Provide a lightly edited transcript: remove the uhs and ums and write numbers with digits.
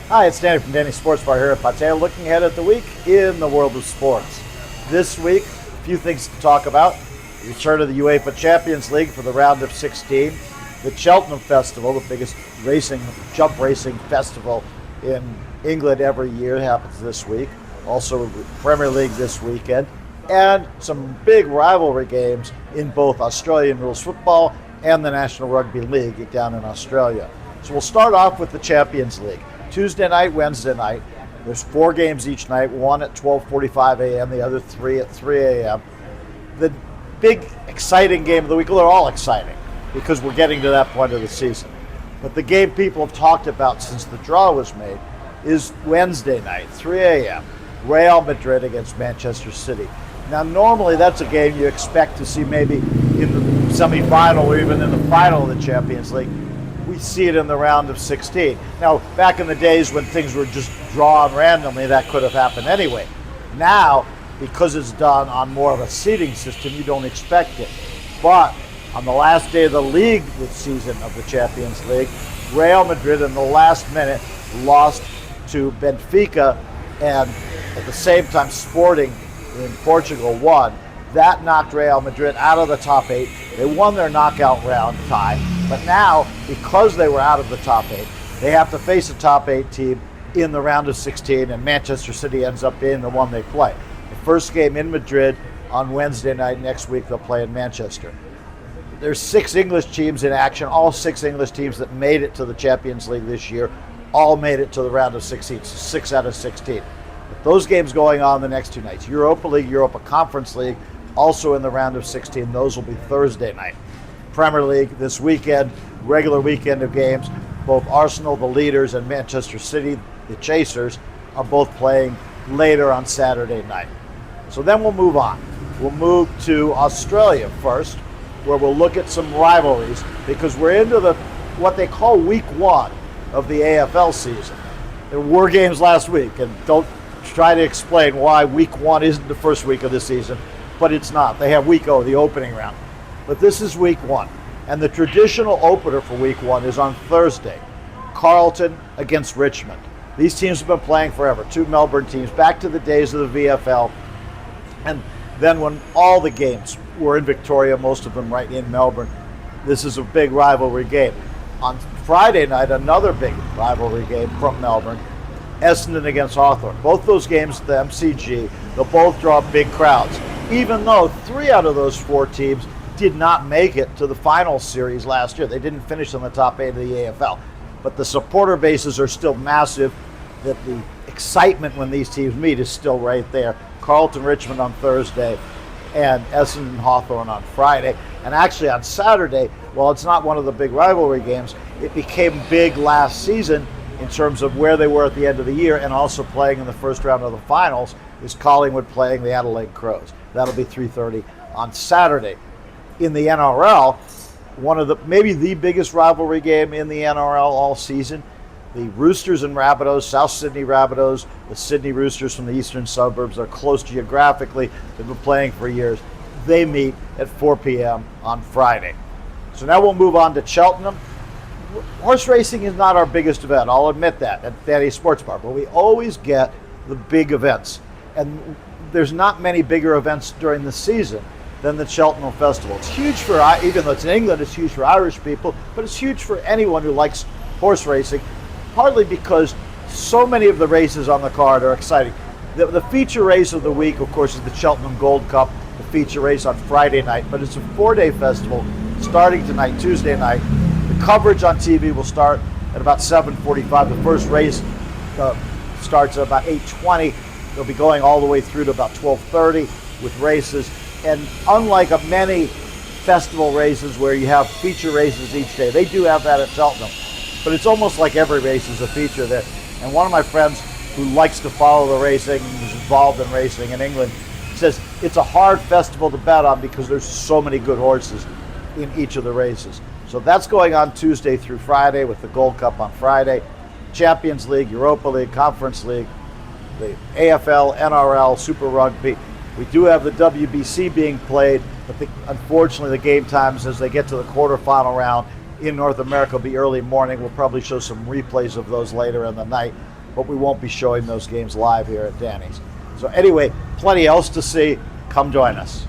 Hi, it's Danny from Danny Sports Bar here at Pattaya, looking ahead at the week in the world of sports. This week, a few things to talk about. The return of the UEFA Champions League for the round of 16. The Cheltenham Festival, the biggest jump racing festival in England every year, happens this week. Also, Premier League this weekend. And some big rivalry games in both Australian rules football and the National Rugby League down in Australia. So we'll start off with the Champions League. Tuesday night, Wednesday night. There's 4 games each night, one at 12:45 a.m., the other 3 at 3 a.m. The big, exciting game of the week, well, they're all exciting because we're getting to that point of the season. But the game people have talked about since the draw was made is Wednesday night, 3 a.m., Real Madrid against Manchester City. Now, normally that's a game you expect to see maybe in the semifinal or even in the final of the Champions League. We see it in the round of 16. Now, back in the days when things were just drawn randomly, that could have happened anyway. Now, because it's done on more of a seeding system, you don't expect it. But on the last day of the league this season of the Champions League, Real Madrid in the last minute lost to Benfica, and at the same time Sporting in Portugal won. That knocked Real Madrid out of the top 8. They won their knockout round tie. But now, because they were out of the top 8, they have to face a top 8 team in the round of 16, and Manchester City ends up being the one they play. The first game in Madrid on Wednesday night. Next week they'll play in Manchester. There's 6 English teams in action. All 6 English teams that made it to the Champions League this year all made it to the round of 16, so 6 out of 16. But those games going on the next 2 nights. Europa League, Europa Conference League, also in the round of 16. Those will be Thursday night. Premier League this weekend, regular weekend of games. Both Arsenal, the leaders, and Manchester City, the chasers, are both playing later on Saturday night. So then we'll move on. We'll move to Australia first, where we'll look at some rivalries, because we're into what they call week 1 of the AFL season. There were games last week, and don't try to explain why week 1 isn't the first week of the season, but it's not. They have week 0, the opening round. But this is week 1. And the traditional opener for week 1 is on Thursday. Carlton against Richmond. These teams have been playing forever. 2 Melbourne teams, back to the days of the VFL. And then when all the games were in Victoria, most of them right in Melbourne, this is a big rivalry game. On Friday night, another big rivalry game from Melbourne, Essendon against Hawthorn. Both those games at the MCG, they'll both draw big crowds, even though 3 out of those 4 teams did not make it to the final series last year. They didn't finish in the top 8 of the AFL. But the supporter bases are still massive. That the excitement when these teams meet is still right there. Carlton Richmond on Thursday and Essendon Hawthorn on Friday. And actually on Saturday, while it's not one of the big rivalry games, it became big last season in terms of where they were at the end of the year, and also playing in the first round of the finals is Collingwood playing the Adelaide Crows. That'll be 3:30 on Saturday. In the NRL, maybe the biggest rivalry game in the NRL all season, the Roosters and Rabbitohs, South Sydney Rabbitohs, the Sydney Roosters from the eastern suburbs. They're close geographically. They've been playing for years. They meet at 4 p.m. on Friday. So now we'll move on to Cheltenham. Horse racing is not our biggest event, I'll admit that, at Danny Sports Bar, but we always get the big events. And there's not many bigger events during the season than the Cheltenham Festival. It's huge for, even though it's in England, it's huge for Irish people, but it's huge for anyone who likes horse racing, partly because so many of the races on the card are exciting. The feature race of the week, of course, is the Cheltenham Gold Cup, the feature race on Friday night, but it's a 4-day festival starting tonight, Tuesday night. The coverage on TV will start at about 7:45. The first race starts at about 8:20. They'll be going all the way through to about 12:30 with races. And unlike many festival races where you have feature races each day, they do have that at Cheltenham. But it's almost like every race is a feature there. And one of my friends who likes to follow the racing, who's involved in racing in England, says it's a hard festival to bet on because there's so many good horses in each of the races. So that's going on Tuesday through Friday with the Gold Cup on Friday. Champions League, Europa League, Conference League, the AFL, NRL, Super Rugby. We do have the WBC being played, but unfortunately the game times as they get to the quarterfinal round in North America will be early morning. We'll probably show some replays of those later in the night. but we won't be showing those games live here at Danny's. So anyway, plenty else to see. Come join us.